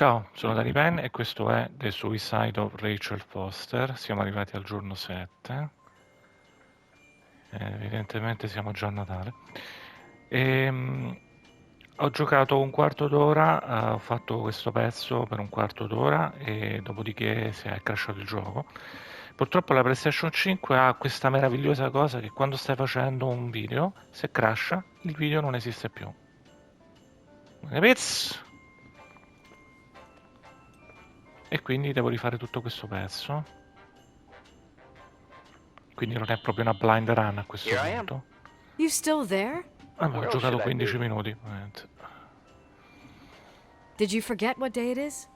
Ciao, sono Danny Penn e questo è The Suicide of Rachel Foster. Siamo arrivati al giorno 7. Evidentemente siamo già a Natale. Ho giocato un quarto d'ora, ho fatto questo pezzo per un quarto d'ora e dopodiché si è crashato il gioco. Purtroppo la PlayStation 5 ha questa meravigliosa cosa che quando stai facendo un video, se crasha, il video non esiste più. Capizzi? E quindi devo rifare tutto questo pezzo. Quindi non è proprio una blind run a questo Here I am. punto. You still there? Vabbè, ho Where else should giocato I 15 be? minuti. Veramente. Did you forget what day it is?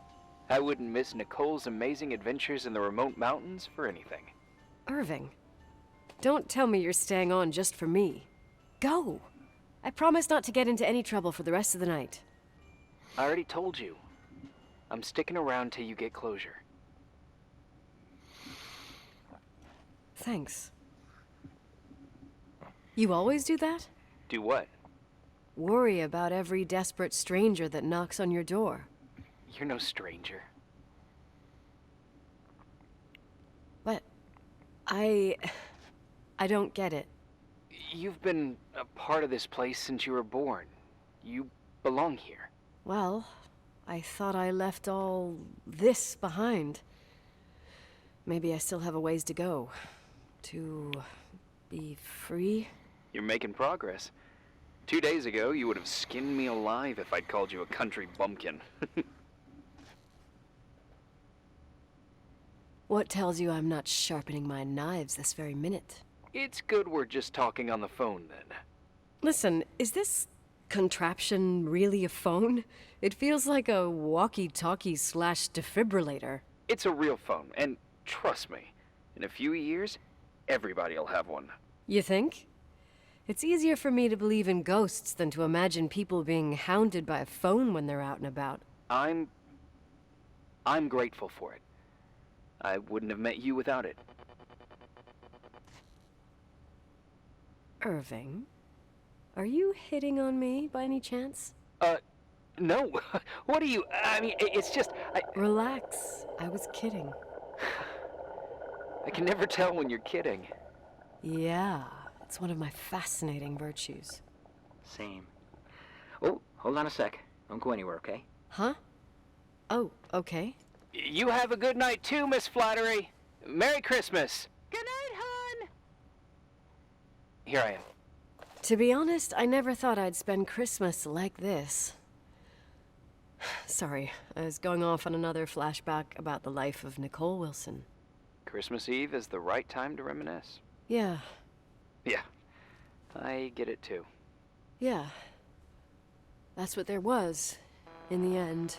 I wouldn't miss Nicole's amazing adventures in the remote mountains for anything. Irving. Don't tell me you're staying on just for me. Go! I promise not to get into any trouble for the rest of the night. I already told you. I'm sticking around till you get closure. Thanks. You always do that? Do what? Worry about every desperate stranger that knocks on your door. You're no stranger. But I don't get it. You've been a part of this place since you were born. You belong here. Well, I thought I left all this behind. Maybe I still have a ways to go. To be free? You're making progress. 2 days ago, you would have skinned me alive if I'd called you a country bumpkin. What tells you I'm not sharpening my knives this very minute? It's good we're just talking on the phone, then. Listen, is this contraption really a phone? It feels like a walkie-talkie slash defibrillator. It's a real phone, and trust me, in a few years, everybody'll have one. You think? It's easier for me to believe in ghosts than to imagine people being hounded by a phone when they're out and about. I'm grateful for it. I wouldn't have met you without it. Irving, are you hitting on me by any chance? No. What are you... I mean, it's just... Relax. I was kidding. I can never tell when you're kidding. Yeah, it's one of my fascinating virtues. Same. Oh, hold on a sec. Don't go anywhere, okay? Huh? Oh, okay. You have a good night too, Miss Flattery. Merry Christmas. Good night, hon. Here I am. To be honest, I never thought I'd spend Christmas like this. Sorry, I was going off on another flashback about the life of Nicole Wilson. Christmas Eve is the right time to reminisce. Yeah, Yeah, I get it too. yeah. That's what there was, in the end.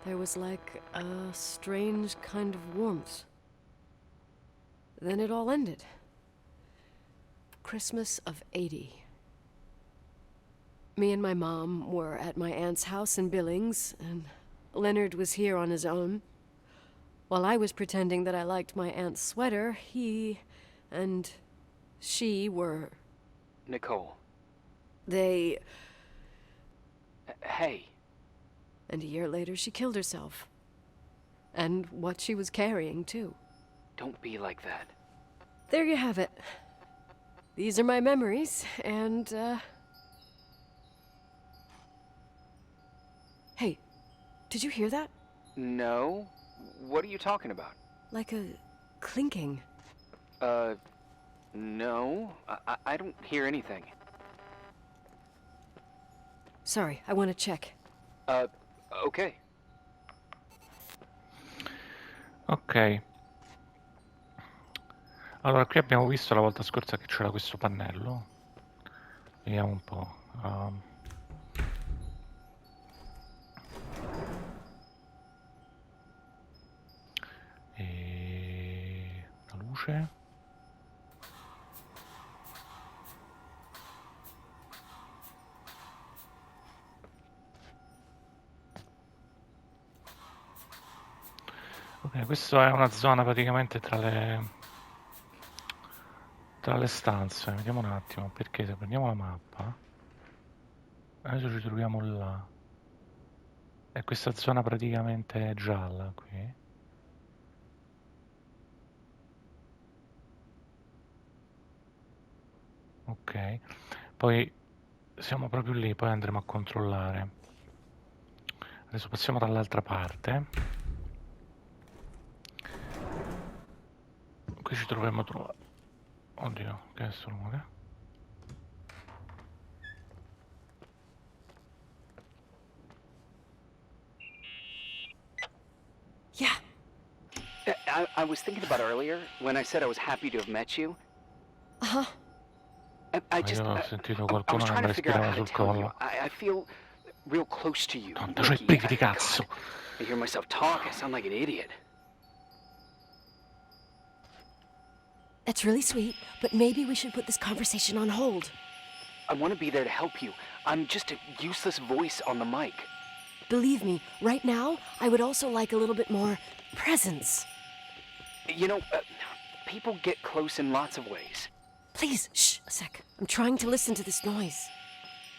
There was like a strange kind of warmth. Then it all ended. Christmas of '80. Me and my mom were at my aunt's house in Billings, and Leonard was here on his own. While I was pretending that I liked my aunt's sweater, he and she were... Nicole. They... Hey. And a year later, she killed herself. And what she was carrying, too. Don't be like that. There you have it. These are my memories, and, Hey, did you hear that? No? What are you talking about? Like a clinking. No. I don't hear anything. Sorry, I want to check. Okay. Ok. Allora, qui abbiamo visto la volta scorsa che c'era questo pannello. Vediamo un po'. E... la luce. Ok, questa è una zona praticamente tra le stanze. Vediamo un attimo, perché se prendiamo la mappa, adesso ci troviamo là. È questa zona praticamente gialla qui. Ok, poi siamo proprio lì, poi andremo a controllare. Adesso passiamo dall'altra parte. Qui ci troviamo trovare. Oddio, che è sto rumore? Yeah. I was thinking about earlier when I said I was happy to have met you. Uh-huh. I Ma io just, ho sentito I was qualcuno che trying mi to figure out respirava how to sul tell you. collo. I feel real close to you, Madonna, c'ho i Mickey. brividi, cazzo! God, I hear myself talk. I sound like an idiot. That's really sweet, but maybe we should put this conversation on hold. I want to be there to help you. I'm just a useless voice on the mic. Believe me, right now, I would also like a little bit more presence. You know, people get close in lots of ways. Please, shh, a sec. I'm trying to listen to this noise.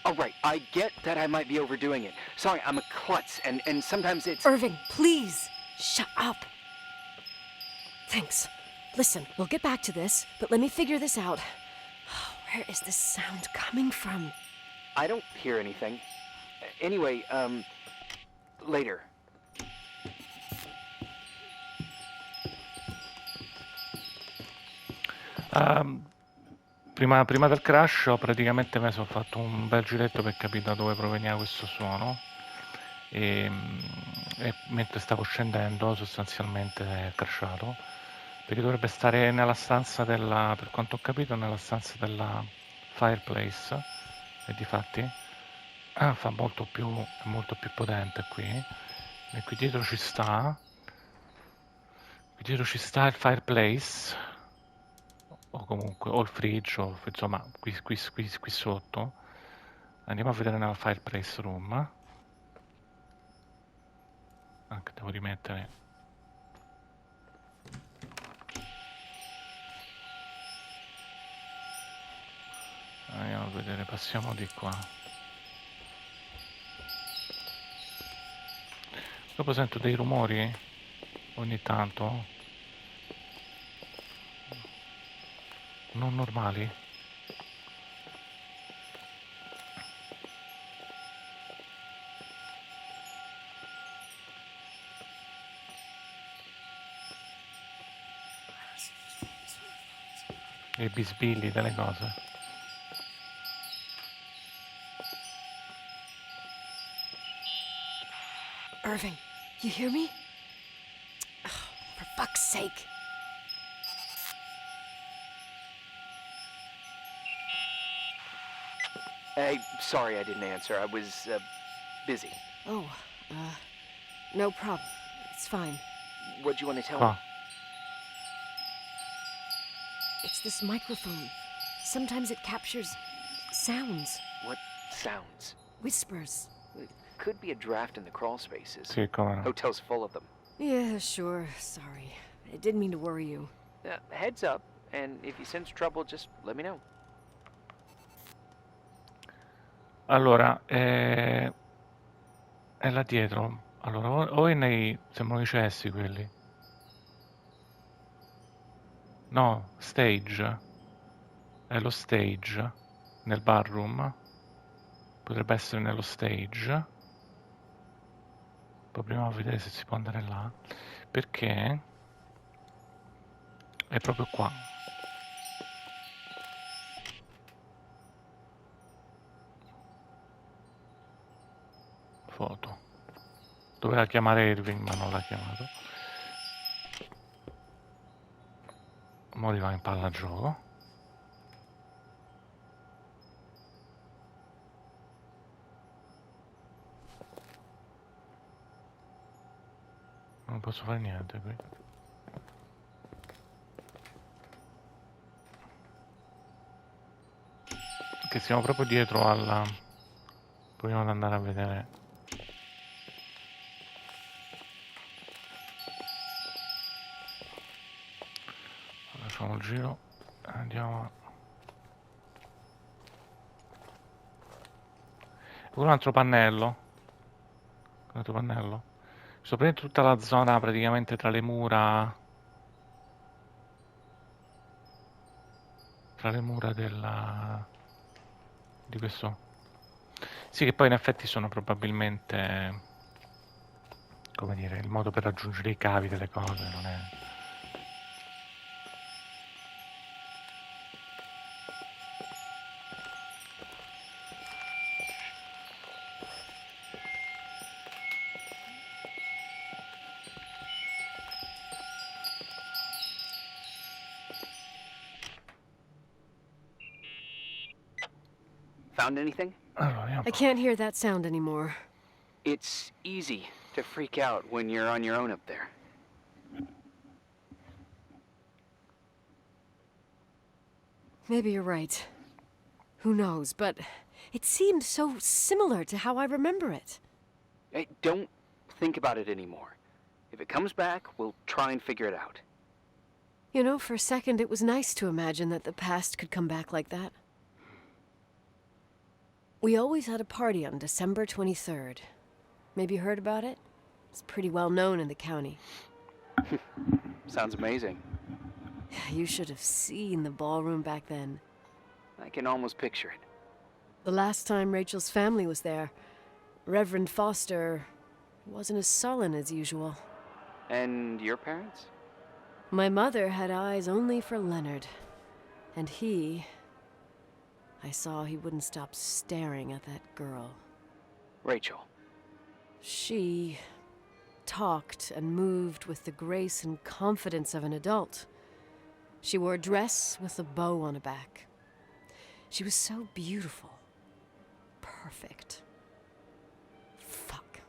All right, I get that I might be overdoing it. Sorry, I'm a klutz, and sometimes it's... Irving, please, shut up. Thanks. Listen, we'll get back to this, but let me figure this out. Where is this sound coming from? I don't hear anything. Anyway, later. Prima del crash ho praticamente mi sono fatto un bel giretto per capire da dove proveniva questo suono e, e mentre stavo scendendo sostanzialmente è crashato perché dovrebbe stare nella stanza della, per quanto ho capito, nella stanza della fireplace e difatti fa è molto più potente qui e qui dietro ci sta il fireplace o comunque o il fridge o insomma qui sotto andiamo a vedere nella fireplace room anche devo rimettere andiamo a vedere, passiamo di qua. Dopo sento dei rumori ogni tanto non normali. I bisbigli delle cose. Irving, you hear me? Oh, for fuck's sake. Hey, sorry I didn't answer. I was, busy. Oh, no problem. It's fine. What'd you want to tell Qua. me? It's this microphone. Sometimes it captures sounds, What sounds? whispers. It could be a draft in the crawl spaces. Sì, come no. Hotel's full of them. Yeah, sure. Sorry. I didn't mean to worry you. Heads up, and if you sense trouble, just let me know. Allora, è là dietro. Allora, o è sembrano i cessi quelli. No, stage. È lo stage. Nel barroom. Potrebbe essere nello stage. Poi proviamo a vedere se si può andare là. Perché è proprio qua. Foto. Doveva chiamare Irving, ma non l'ha chiamato. Mo' va in palla a gioco. Non posso fare niente qui. Che siamo proprio dietro alla... Proviamo ad andare a vedere. Facciamo il giro. Andiamo a... Un altro pannello. Con il tuo pannello? Sto prendendo tutta la zona praticamente tra le mura. Tra le mura di questo. Sì, che poi in effetti sono probabilmente, come dire, il modo per raggiungere i cavi delle cose, non è. Found anything? Allora, vediamo un I po'. can't hear that sound anymore. It's easy to freak out when you're on your own up there. Maybe you're right. Who knows, but it seemed so similar to how I remember it. Hey, don't think about it anymore. If it comes back, we'll try and figure it out. You know, for a second it was nice to imagine that the past could come back like that. We always had a party on December 23rd. Maybe you heard about it? It's pretty well known in the county. Sounds amazing. You should have seen the ballroom back then. I can almost picture it. The last time Rachel's family was there, Reverend Foster wasn't as sullen as usual. And your parents? My mother had eyes only for Leonard. And I saw he wouldn't stop staring at that girl. Rachel. She talked and moved with the grace and confidence of an adult. She wore a dress with a bow on her back. She was so beautiful. Perfect. Fuck.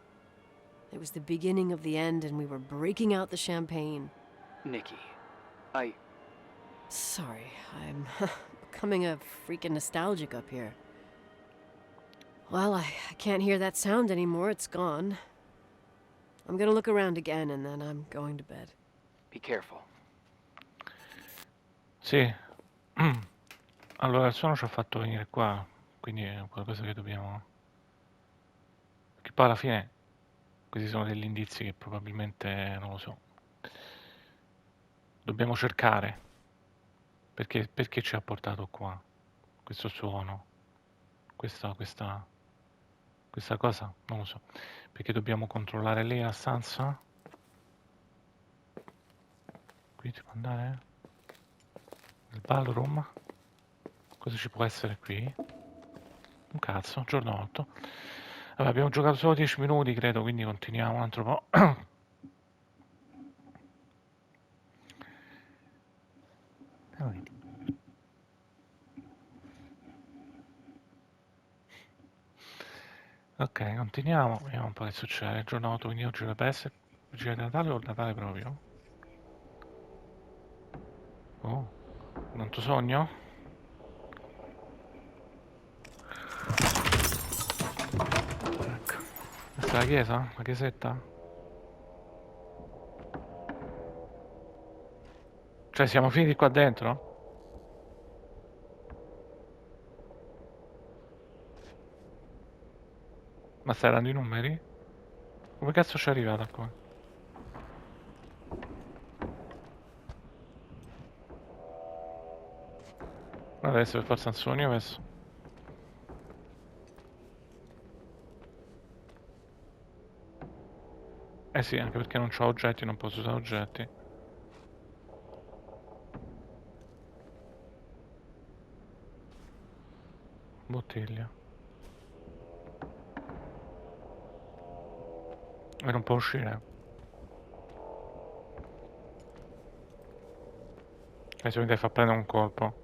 It was the beginning of the end and we were breaking out the champagne. Nikki. Sorry, I'm becoming a freaking nostalgic up here. Well, I can't hear that sound anymore. It's gone. I'm gonna look around again and then I'm going to bed. Be careful. Sì. Allora, il suono ci ha fatto venire qua, quindi è qualcosa che dobbiamo. Che poi alla fine questi sono degli indizi che probabilmente, non lo so, dobbiamo cercare. Perché ci ha portato qua? Questo suono? Questa cosa? Non lo so. Perché dobbiamo controllare lì la stanza? Qui si può andare? Il ballroom? Cosa ci può essere qui? Un cazzo, giorno 8. Vabbè, abbiamo giocato solo 10 minuti, credo, quindi continuiamo un altro po'. Ok, continuiamo. Vediamo un po' che succede. Giorno 8, quindi oggi dovrebbe essere vigilia di Natale o Natale proprio? Oh, un altro sogno? Ecco. Questa è la chiesa? La chiesetta? Cioè, siamo finiti qua dentro? Ma stai dando i numeri? Come cazzo ci è arrivata qua? Ma deve essere per forza un sogno questo. Eh sì, anche perché non ho oggetti, non posso usare oggetti. Bottiglia. E non può uscire. E se mi deve far prendere un colpo.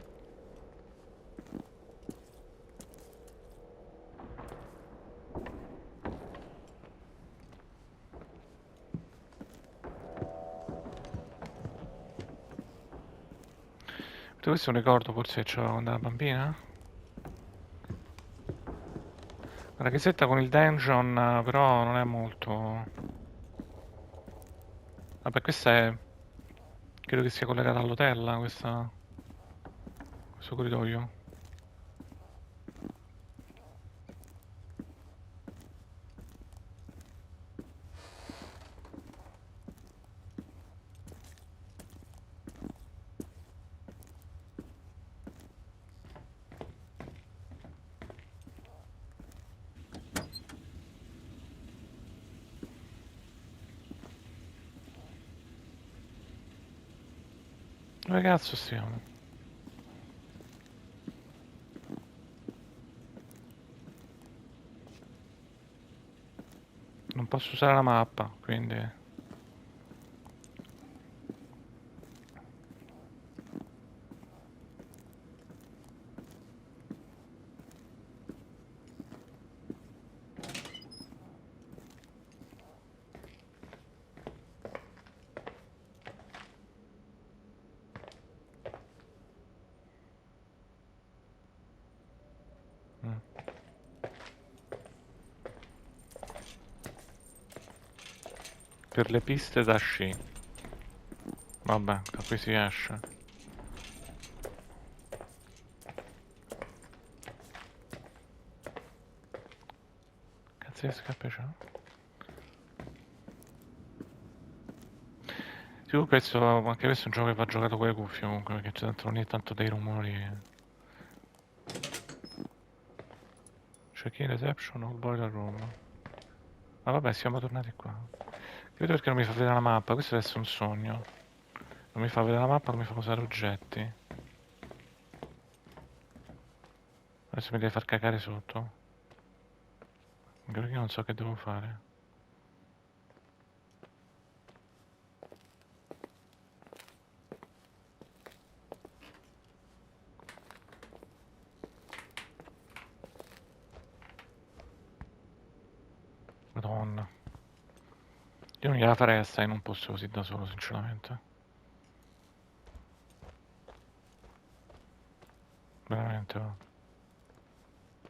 Questo è un ricordo forse che c'avevo quando ero bambina? La chiesetta con il dungeon però non è molto. Vabbè, questa è. Credo che sia collegata all'hotel, questo corridoio. Dove cazzo stiamo? Non posso usare la mappa, quindi... Mm. Per le piste da sci. Vabbè, da qui si esce. Cazzo di scarpe c'ho? Sì, anche questo è un gioco che va giocato con le cuffie comunque, perché c'è ogni tanto dei rumori. Check-in reception o boiler room. Ma vabbè, siamo tornati qua. Vedo perché non mi fa vedere la mappa, questo deve essere un sogno. Non mi fa vedere la mappa, non mi fa usare oggetti. Adesso mi deve far cagare sotto. Anche perché non so che devo fare. Madonna. Io non gliela farei a stare in un posto così da solo, sinceramente. Veramente, va.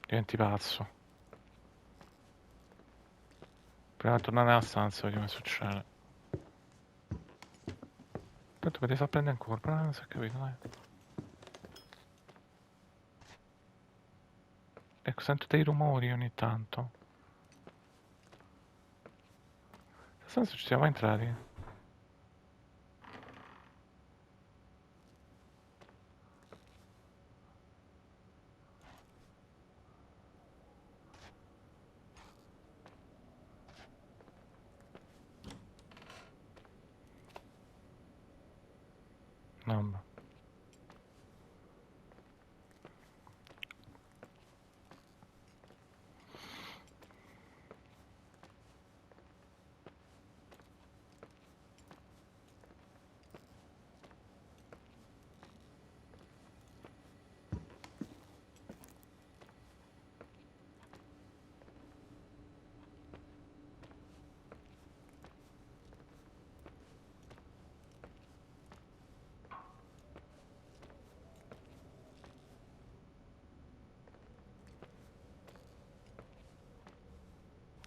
Diventi pazzo. Prima di tornare nella stanza, vediamo che succede. Tanto mi devi far prendere in colpo, non si è capito, dai. Ecco, sento dei rumori ogni tanto. Nel senso ci siamo mai entrati? No, ma...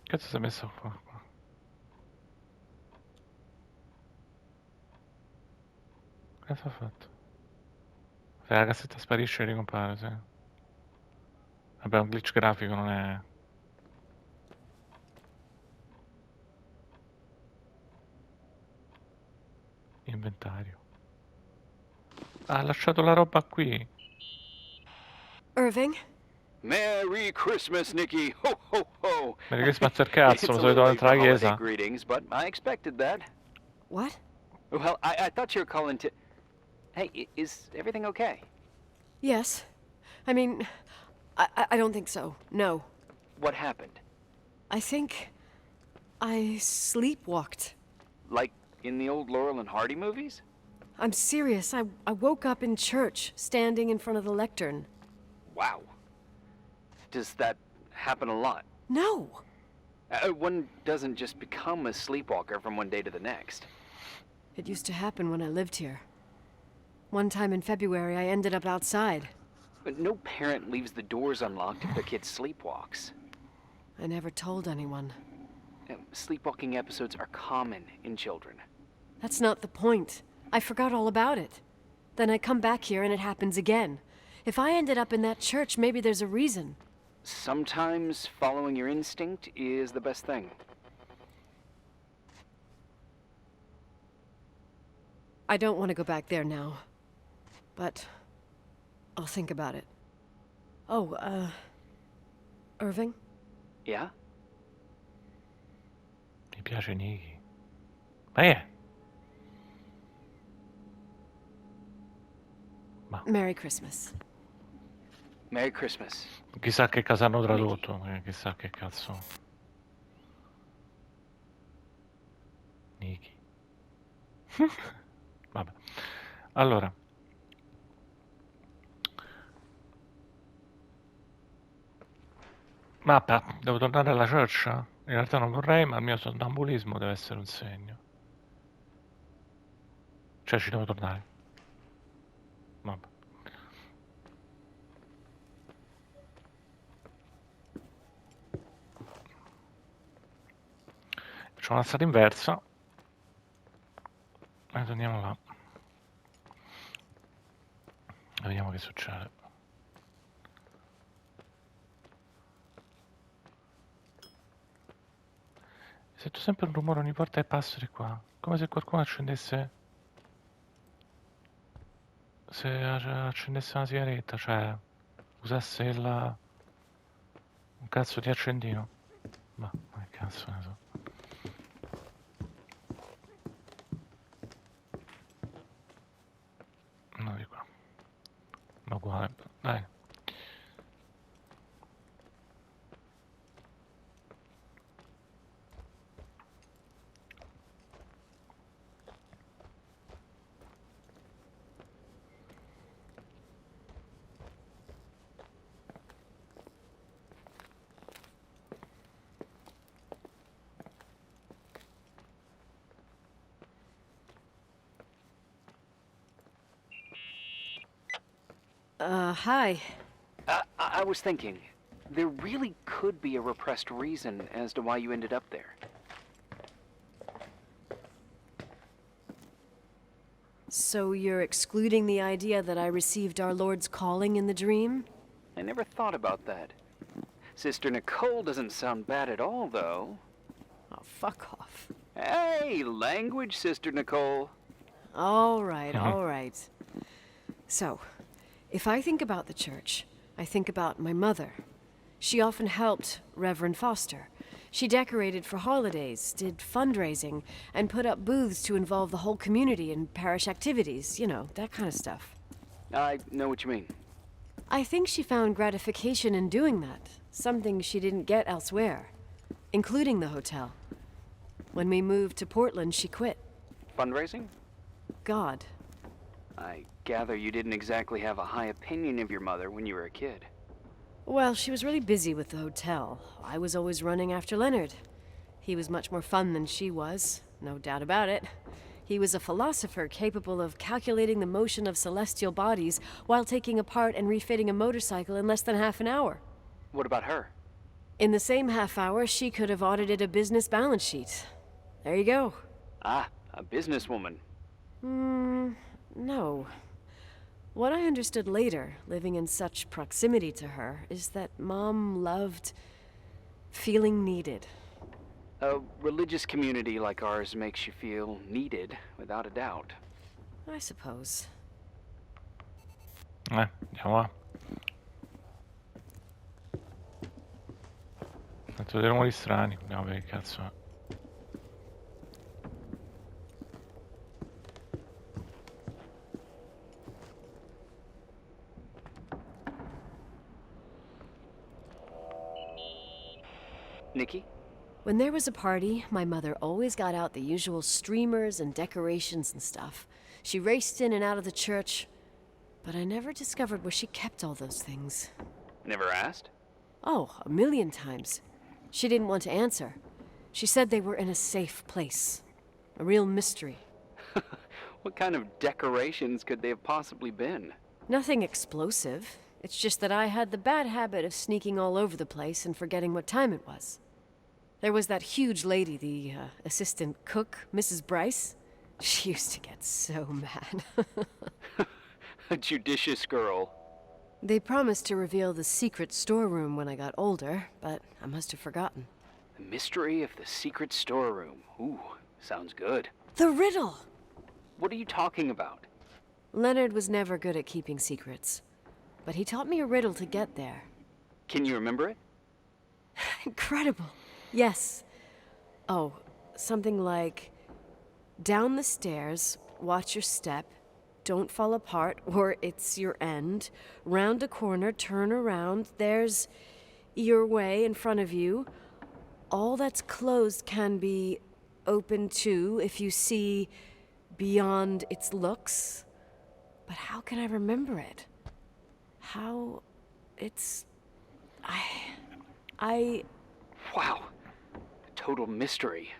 Cazzo si è messo qua? Cosa ha fatto? Se la cassetta sparisce e ricompare, sì. Vabbè, un glitch grafico non è... Inventario. Ha lasciato la roba qui. Irving? Merry Christmas, Nikki! Ho, ho, ho! Merry Christmas per cazzo, It's lo a so che little devo late for entrare alla holiday chiesa. greetings, but I expected that. What? Well, I thought you were calling to... Hey, is everything okay? Yes. I mean, I don't think so. No. What happened? I think I sleepwalked. Like in the old Laurel and Hardy movies? I'm serious. I woke up in church, standing in front of the lectern. Wow. Does that happen a lot? No. One doesn't just become a sleepwalker from one day to the next. It used to happen when I lived here. One time in February, I ended up outside. But no parent leaves the doors unlocked if their kid sleepwalks. I never told anyone. Sleepwalking episodes are common in children. That's not the point. I forgot all about it. Then I come back here and it happens again. If I ended up in that church, maybe there's a reason. Sometimes following your instinct is the best thing. I don't want to go back there now. But I'll think about it. Oh, Irving? Yeah? Mi piace Nikki. Ma è? Merry Christmas. Merry Christmas. Chissà che cosa hanno tradotto, chissà che cazzo. Niki. Vabbè. Allora. Mappa, devo tornare alla church? In realtà non vorrei, ma il mio sonnambulismo deve essere un segno. Cioè ci devo tornare. Vabbè. Facciamo una strada inversa. E torniamo là. E vediamo che succede. Sento sempre un rumore ogni volta che passo di qua. Come se qualcuno accendesse... Se accendesse una sigaretta, cioè... Usasse un cazzo di accendino. Ma che cazzo ne so. No, di qua. Ma uguale. Dai. Hi. I was thinking, there really could be a repressed reason as to why you ended up there. So you're excluding the idea that I received our Lord's calling in the dream? I never thought about that. Sister Nicole doesn't sound bad at all, though. Oh, fuck off. Hey, language, Sister Nicole. All right. So, if I think about the church, I think about my mother. She often helped Reverend Foster. She decorated for holidays, did fundraising, and put up booths to involve the whole community in parish activities, you know, that kind of stuff. I know what you mean. I think she found gratification in doing that, something she didn't get elsewhere, including the hotel. When we moved to Portland, she quit. Fundraising? God. I gather you didn't exactly have a high opinion of your mother when you were a kid. Well, she was really busy with the hotel. I was always running after Leonard. He was much more fun than she was, no doubt about it. He was a philosopher capable of calculating the motion of celestial bodies while taking apart and refitting a motorcycle in less than half an hour. What about her? In the same half hour, she could have audited a business balance sheet. There you go. Ah, a businesswoman. No. What I understood later, living in such proximity to her, is that Mom loved feeling needed. A religious community like ours makes you feel needed, without a doubt. I suppose. Andiamo là. Sento dei rumori strani, andiamo a vedere che cazzo è. Nikki? When there was a party, my mother always got out the usual streamers and decorations and stuff. She raced in and out of the church, but I never discovered where she kept all those things. Never asked? Oh, a million times. She didn't want to answer. She said they were in a safe place. A real mystery. What kind of decorations could they have possibly been? Nothing explosive. It's just that I had the bad habit of sneaking all over the place and forgetting what time it was. There was that huge lady, the assistant cook, Mrs. Bryce. She used to get so mad. A judicious girl. They promised to reveal the secret storeroom when I got older, but I must have forgotten. The mystery of the secret storeroom. Ooh, sounds good. The riddle! What are you talking about? Leonard was never good at keeping secrets, but he taught me a riddle to get there. Can you remember it? Incredible. Yes. Oh, something like, down the stairs, watch your step, don't fall apart, or it's your end. Round a corner, turn around, there's your way in front of you. All that's closed can be open too if you see beyond its looks. But how can I remember it? How... it's... I... Wow. Total mystery.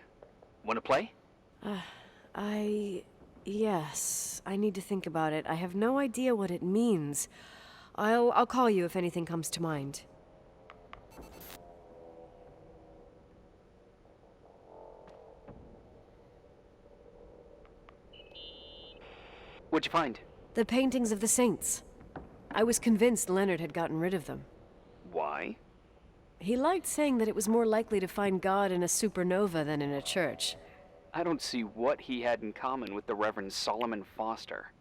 Want to play? Yes, I need to think about it. I have no idea what it means. I'll call you if anything comes to mind. What'd you find? The paintings of the saints. I was convinced Leonard had gotten rid of them. Why? He liked saying that it was more likely to find God in a supernova than in a church. I don't see what he had in common with the Reverend Solomon Foster.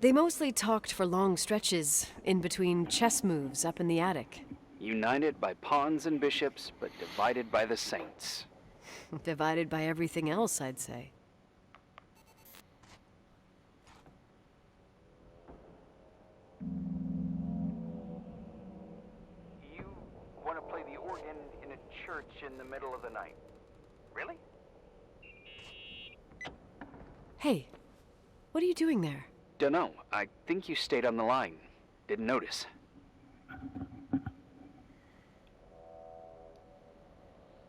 They mostly talked for long stretches, in between chess moves up in the attic. United by pawns and bishops, but divided by the saints. Divided by everything else, I'd say. You want to play the organ in a church in the middle of the night? Really? Hey, what are you doing there? Dunno. I think you stayed on the line. Didn't notice.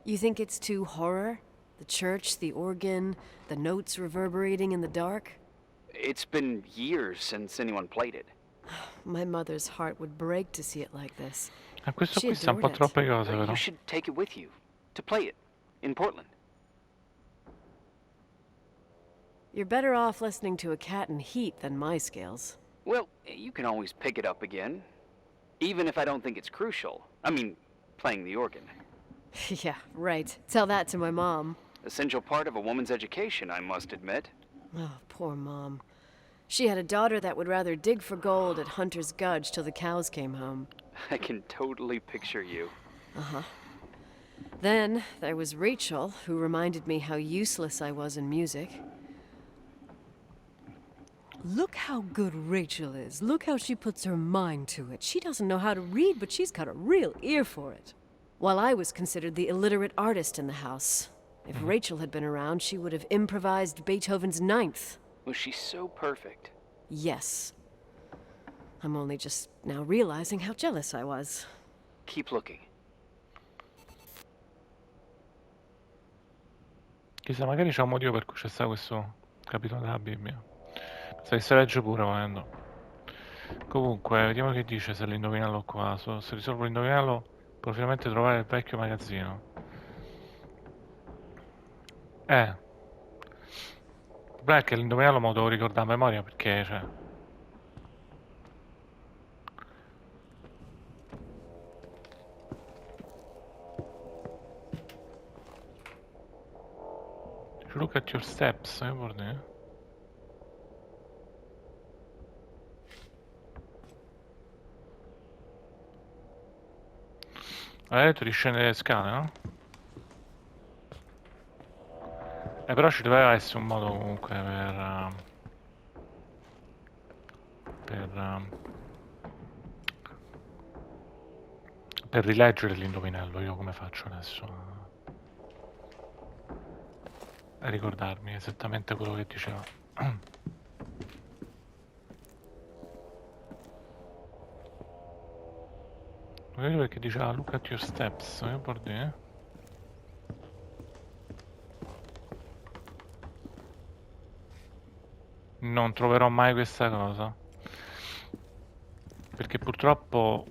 You think it's too horror? The church, the organ, the notes reverberating in the dark? It's been years since anyone played it. My mother's heart would break to see it like this. Questo She qui sa un po' adored it. troppe cose, You però. should take it with you. To play it. In Portland. You're better off listening to a cat in heat than my scales. Well, you can always pick it up again. Even if I don't think it's crucial. I mean, playing the organ. Yeah, right. Tell that to my mom. Essential part of a woman's education, I must admit. Oh, poor Mom. She had a daughter that would rather dig for gold at Hunter's Gulch till the cows came home. I can totally picture you. Uh-huh. Then there was Rachel, who reminded me how useless I was in music. Look how good Rachel is. Look how she puts her mind to it. She doesn't know how to read, but she's got a real ear for it. While I was considered the illiterate artist in the house. If Rachel had been around, she would have improvised Beethoven's Ninth. Was she so perfect? Yes. I'm only just now realizing how jealous I was. Keep looking. Chissà, magari c'è un motivo per cui c'è stato questo capitolo della Bibbia. Penso che se legge pure volendo. Comunque, vediamo che dice se l'indovinello qua. Se risolvo l'indovinello, può finalmente trovare il vecchio magazzino. Il problema è che l'indovinello me lo devo ricordare a memoria perché, cioè... Look at your steps, che vuol dire? Hai detto di scendere le scale, no? Però ci doveva essere un modo comunque per rileggere l'indovinello. Io come faccio adesso a ricordarmi esattamente quello che diceva. Non vedo perché diceva look at your steps, che vuol dire? Non troverò mai questa cosa. Perché purtroppo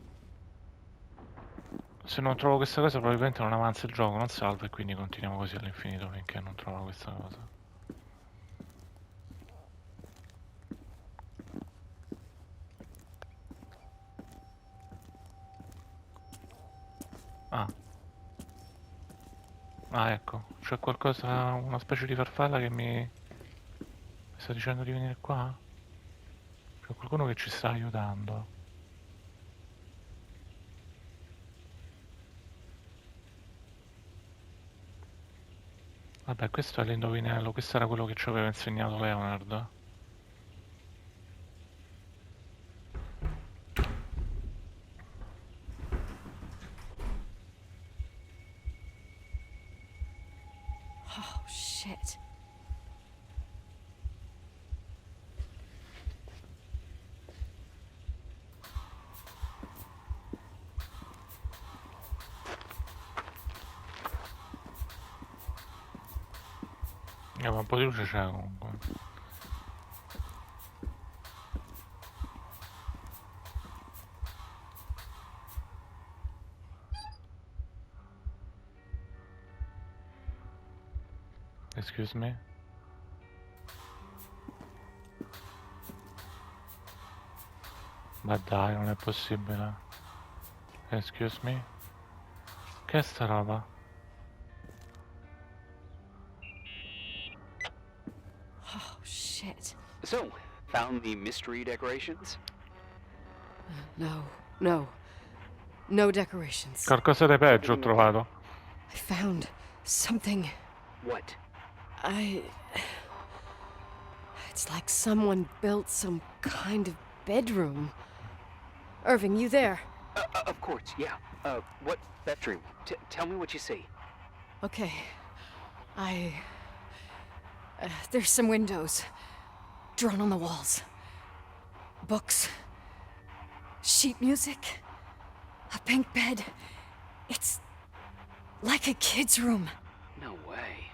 se non trovo questa cosa probabilmente non avanza il gioco, non salvo e quindi continuiamo così all'infinito finché non trovo questa cosa. Ah, ecco, c'è qualcosa, una specie di farfalla che mi sta dicendo di venire qua? C'è qualcuno che ci sta aiutando. Vabbè, questo è l'indovinello, questo era quello che ci aveva insegnato Leonard. Oh, shit. Ma un po' di luce c'è comunque. Excuse me? Ma dai, non è possibile. Excuse me? Che è sta roba? Oh, shit. So, found the mystery decorations? No, no. No decorations. Qualcosa di peggio ho Everything okay? trovato. I found something. What? It's like someone built some kind of bedroom. Irving, you there? Of course, yeah. What bedroom? Tell me what you see. Okay. There's some windows. Drawn on the walls. Books. Sheet music. A pink bed. It's like a kid's room. No way.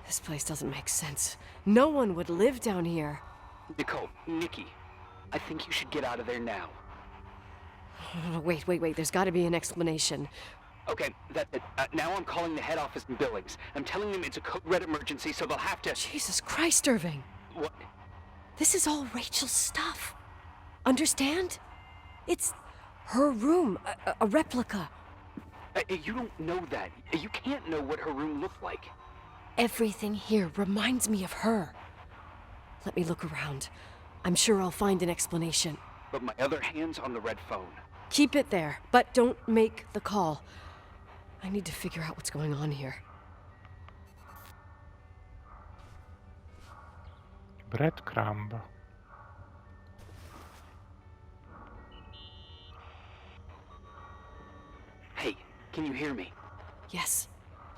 This place doesn't make sense. No one would live down here. Nicole, Nikki, I think you should get out of there now. Wait. There's gotta be an explanation. Okay, that's it. Now I'm calling the head office in Billings. I'm telling them it's a code red emergency, so they'll have to... Jesus Christ, Irving. What? This is all Rachel's stuff. Understand? It's her room, a replica. You don't know that. You can't know what her room looked like. Everything here reminds me of her. Let me look around. I'm sure I'll find an explanation. But my other hand's on the red phone. Keep it there, but don't make the call. I need to figure out what's going on here. Breadcrumb. Hey, can you hear me? Yes.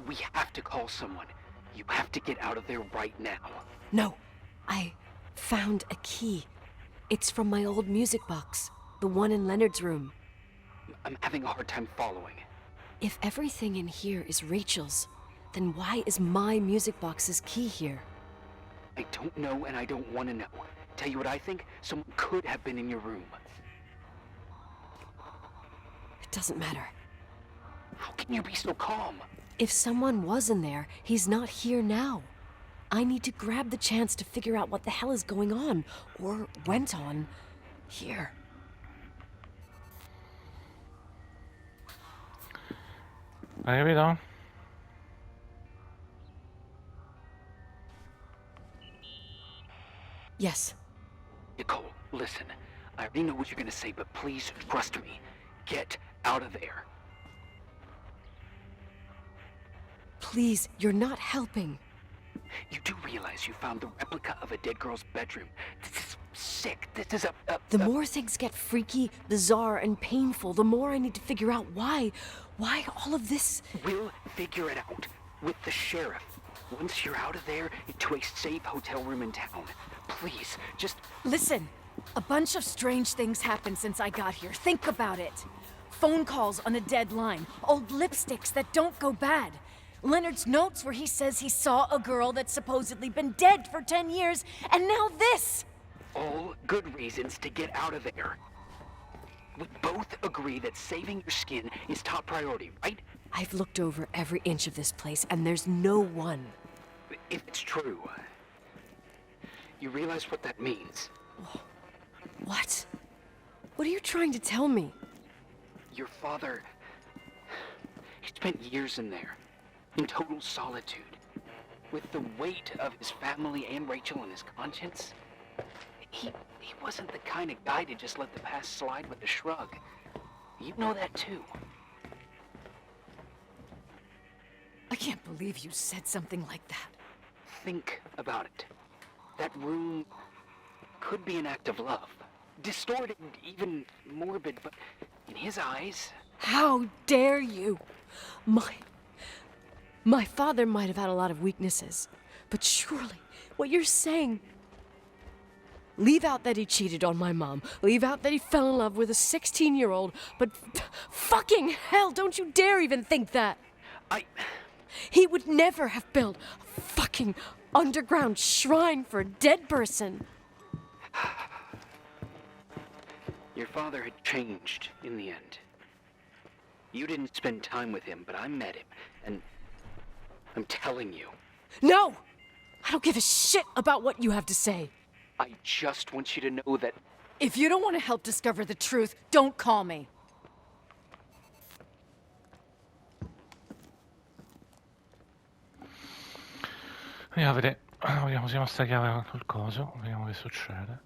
We have to call someone. You have to get out of there right now. No. I found a key. It's from my old music box. The one in Leonard's room. I'm having a hard time following. If everything in here is Rachel's, then why is my music box's key here? I don't know and I don't want to know. Tell you what I think? Someone could have been in your room. It doesn't matter. How can you be so calm? If someone was in there, he's not here now. I need to grab the chance to figure out what the hell is going on, or went on, here. Hai capito? Yes. Nicole, listen. I already know what you're gonna say, but please trust me. Get out of there. Please, you're not helping. You do realize you found the replica of a dead girl's bedroom. This is sick. This is The more things get freaky, bizarre, and painful, the more I need to figure out why all of this... We'll figure it out. With the sheriff. Once you're out of there, into a safe hotel room in town. Please, just... Listen, a bunch of strange things happened since I got here. Think about it. Phone calls on a dead line, old lipsticks that don't go bad. Leonard's notes where he says he saw a girl that's supposedly been dead for 10 years, and now this! All good reasons to get out of there. We both agree that saving your skin is top priority, right? I've looked over every inch of this place, and there's no one. If it's true, you realize what that means. What? What are you trying to tell me? Your father... he spent years in there, in total solitude. With the weight of his family and Rachel on his conscience. He wasn't the kind of guy to just let the past slide with a shrug. You know that too. I can't believe you said something like that. Think about it. That room could be an act of love. Distorted, even morbid, but in his eyes, How dare you? My father might have had a lot of weaknesses, but surely what you're saying... Leave out that he cheated on my mom. Leave out that he fell in love with a 16-year-old, but fucking hell, don't you dare even think that! He would never have built a fucking underground shrine for a dead person. Your father had changed in the end. You didn't spend time with him, but I met him, and I'm telling you. No! I don't give a shit about what you have to say. I just want you to know that... If you don't want to help discover the truth, don't call me. Andiamo a vedere. Vediamo, usiamo sta chiave col coso. Vediamo che succede.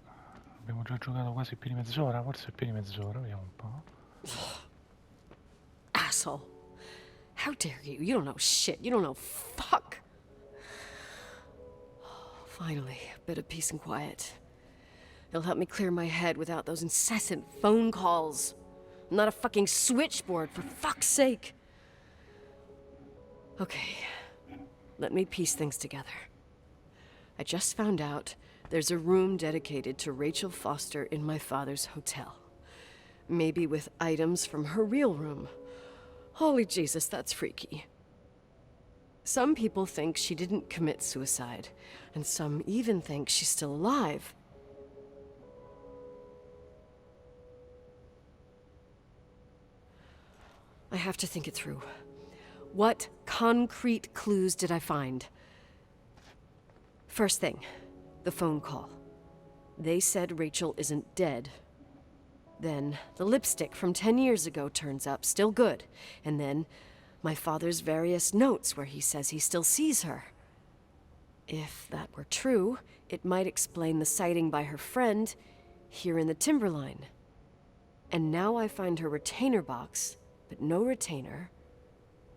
Abbiamo già giocato quasi più di mezz'ora. Forse più di mezz'ora. Vediamo un po'. Asshole. How dare you? You don't know shit. You don't know fuck. Finally, a bit of peace and quiet. It'll help me clear my head without those incessant phone calls. I'm not a fucking switchboard, for fuck's sake. Okay, let me piece things together. I just found out there's a room dedicated to Rachel Foster in my father's hotel. Maybe with items from her real room. Holy Jesus, that's freaky. Some people think she didn't commit suicide, and some even think she's still alive. I have to think it through. What concrete clues did I find? First thing, the phone call. They said Rachel isn't dead. Then the lipstick from 10 years ago turns up, still good. And then my father's various notes where he says he still sees her. If that were true, it might explain the sighting by her friend here in the timberline. And now I find her retainer box, but no retainer.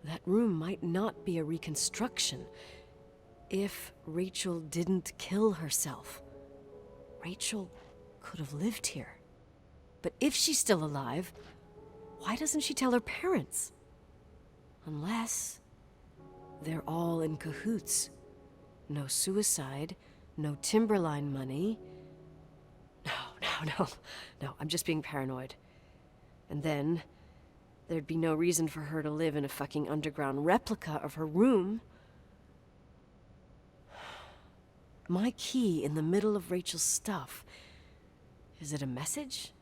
That room might not be a reconstruction. If Rachel didn't kill herself, Rachel could have lived here. But if she's still alive, why doesn't she tell her parents? Unless they're all in cahoots. No suicide, no timberline money. No, I'm just being paranoid. And then there'd be no reason for her to live in a fucking underground replica of her room. My key in the middle of Rachel's stuff. Is it a message?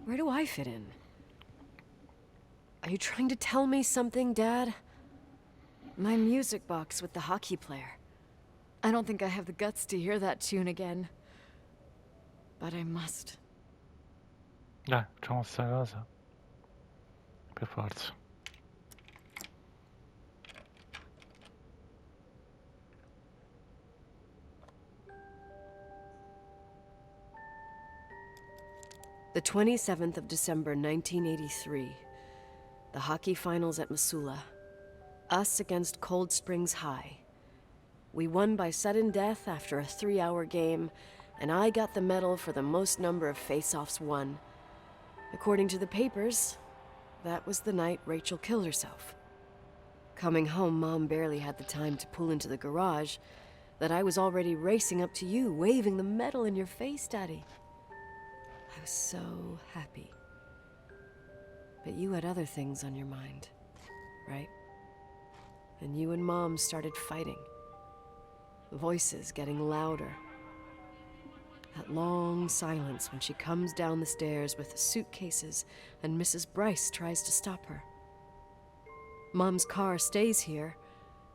Where do I fit in? Are you trying to tell me something, Dad? My music box with the hockey player. I don't think I have the guts to hear that tune again. But I must. Dai, facciamo sta cosa. Per forza. The 27th of December, 1983. The hockey finals at Missoula. Us against Cold Springs High. We won by sudden death after a 3-hour game, and I got the medal for the most number of face-offs won. According to the papers, that was the night Rachel killed herself. Coming home, Mom barely had the time to pull into the garage that I was already racing up to you, waving the medal in your face, Daddy. I was so happy. But you had other things on your mind, right? And you and Mom started fighting. Voices getting louder. That long silence when she comes down the stairs with the suitcases and Mrs. Bryce tries to stop her. Mom's car stays here,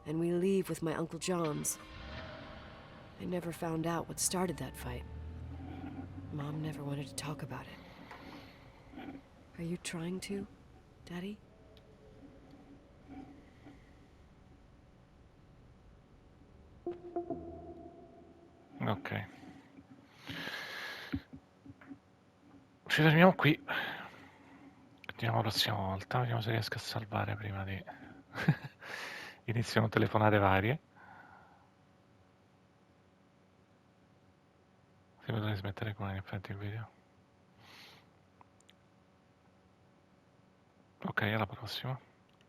and we leave with my Uncle John's. I never found out what started that fight. Mom never wanted to talk about it. Are you trying to, Daddy? Ok. Ci fermiamo qui. Continuiamo la prossima volta. Vediamo se riesco a salvare prima di... Iniziano telefonate varie. Si potrà smettere qua in effetti il video. alla prossima.